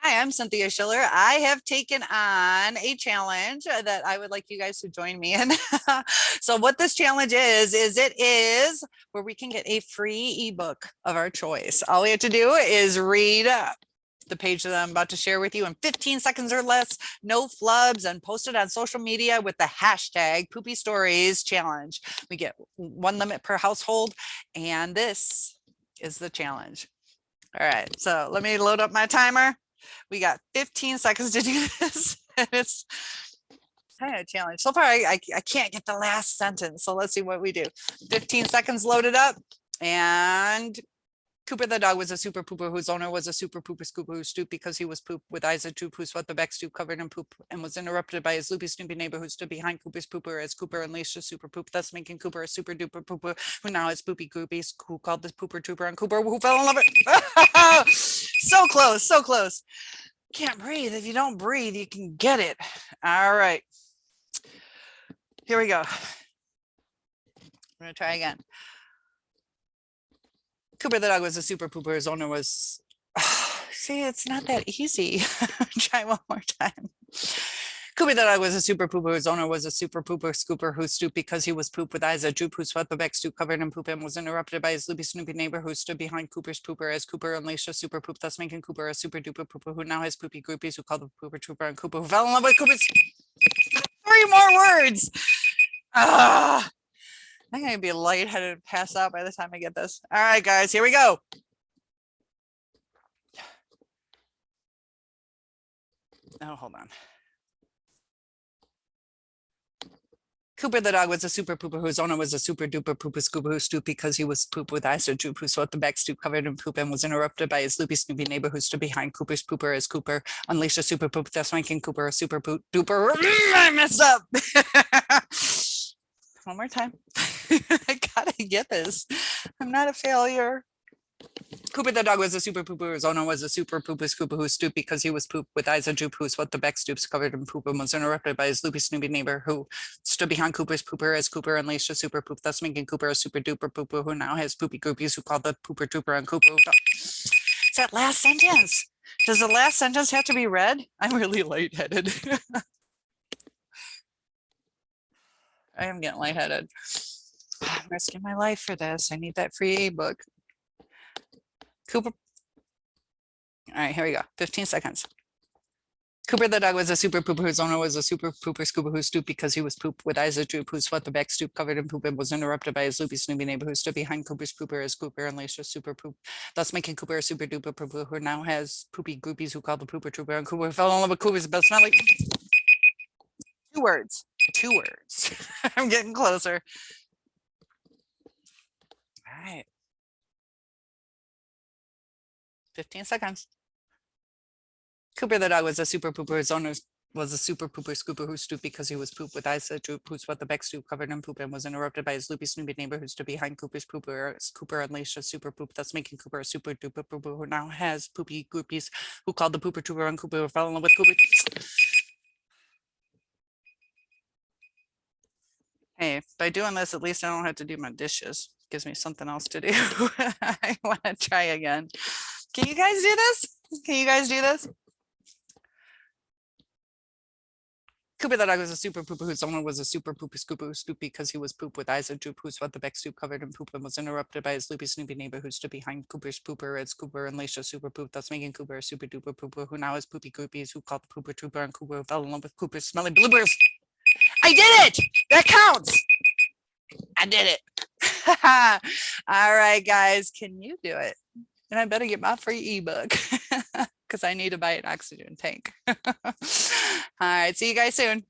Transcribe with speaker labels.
Speaker 1: Hi, I'm Cynthia Schiller. I have taken on a challenge that I would like you guys to join me in. So what this challenge is it is where we can get a free ebook of our choice. All we have to do is read the page that I'm about to share with you in 15 seconds or less, no flubs, and post it on social media with the hashtag Poopy Stories Challenge. We get one limit per household, and this is the challenge. All right, so let me load up my timer. We got 15 seconds to do this. And it's kind of a challenge. So far, I can't get the last sentence. So let's see what we do. 15 seconds loaded up. And Cooper the dog was a super pooper whose owner was a super pooper scooper who stooped because he was poop with eyes that droop, who swept the back stoop covered in poop and was interrupted by his loopy snoopy neighbor who stood behind Cooper's pooper as Cooper unleashed a super poop, thus making Cooper a super duper pooper who now has poopy groupies who called this pooper trooper and Cooper who fell in love with. So close, so close. Can't breathe. If you don't breathe, you can get it. All right. Here we go. I'm going to try again. Cooper the dog was a super pooper. His owner was, see, it's not that easy. Try one more time. Cooper the dog was a super pooper. His owner was a super pooper scooper who stooped because he was poop with eyes that droop, who swept the back stoop covered in poop and was interrupted by his loopy snoopy neighbor who stood behind Cooper's pooper as Cooper unleashed a super poop, thus making Cooper a super duper pooper who now has poopy groupies who called the pooper trooper and Cooper who fell in love with Cooper's. 3 more words. I'm going to be lightheaded and pass out by the time I get this. All right, guys, here we go. Oh, hold on. Cooper the dog was a super pooper whose owner was a super duper pooper scooper who stooped because he was poop with eyes that droop, who swept the back stoop covered in poop and was interrupted by his loopy snoopy neighbor who stood behind Cooper's pooper as Cooper unleashed a super poop, thus making Cooper a super poop duper. I messed up. One more time. I gotta get this. I'm not a failure. Cooper the dog was a super pooper. His owner was a super pooper scooper who stooped because he was poop with eyes that droop, who swept the back stoops covered in poop and was interrupted by his loopy snoopy neighbor who stood behind Cooper's pooper as Cooper unleashed a super poop, thus making Cooper a super duper pooper who now has poopy groupies who called the pooper trooper and Cooper. It's that last sentence. Does the last sentence have to be read? I'm really lightheaded. I am getting lightheaded. I'm risking my life for this. I need that free ebook. Cooper. All right, here we go. 15 seconds. Cooper the dog was a super pooper whose owner was a super pooper scooper who stooped because he was poop with eyes that droop, who swept the back stoop covered in poop and was interrupted by his loopy snoopy neighbor who stood behind Cooper's pooper as Cooper unleashed a super poop, thus making Cooper a super duper pooper who now has poopy groupies who called the pooper trooper and Cooper fell in love with Cooper's best smelling. 2 words. 2 words. I'm getting closer. All right. 15 seconds. Cooper the dog was a super pooper. His owner was a super pooper scooper who stooped because he was poop with eyes that droop, who swept the back stoop covered in poop and was interrupted by his loopy snoopy neighbor who stood behind Cooper's pooper as Cooper unleashed a super poop, thus making Cooper a super duper pooper who now has poopy groupies who called the pooper trooper and Cooper fell in love with Cooper. Hey, by doing this, at least I don't have to do my dishes. Gives me something else to do. I want to try again. Can you guys do this? Can you guys do this? Cooper the dog was a super pooper whose owner was a super pooper scooper who stooped because he was poop with eyes that droop, who swept the back stoop covered in poop and was interrupted by his loopy snoopy neighbor who stood behind Cooper's pooper as Cooper unleashed a super poop, thus making Cooper a super duper pooper who now has poopy groupies who called the pooper trooper and Cooper fell in love with Cooper's smelly bloopers. I did it! That counts! I did it. All right, guys, can you do it? And I better get my free ebook because I need to buy an oxygen tank. All right, see you guys soon.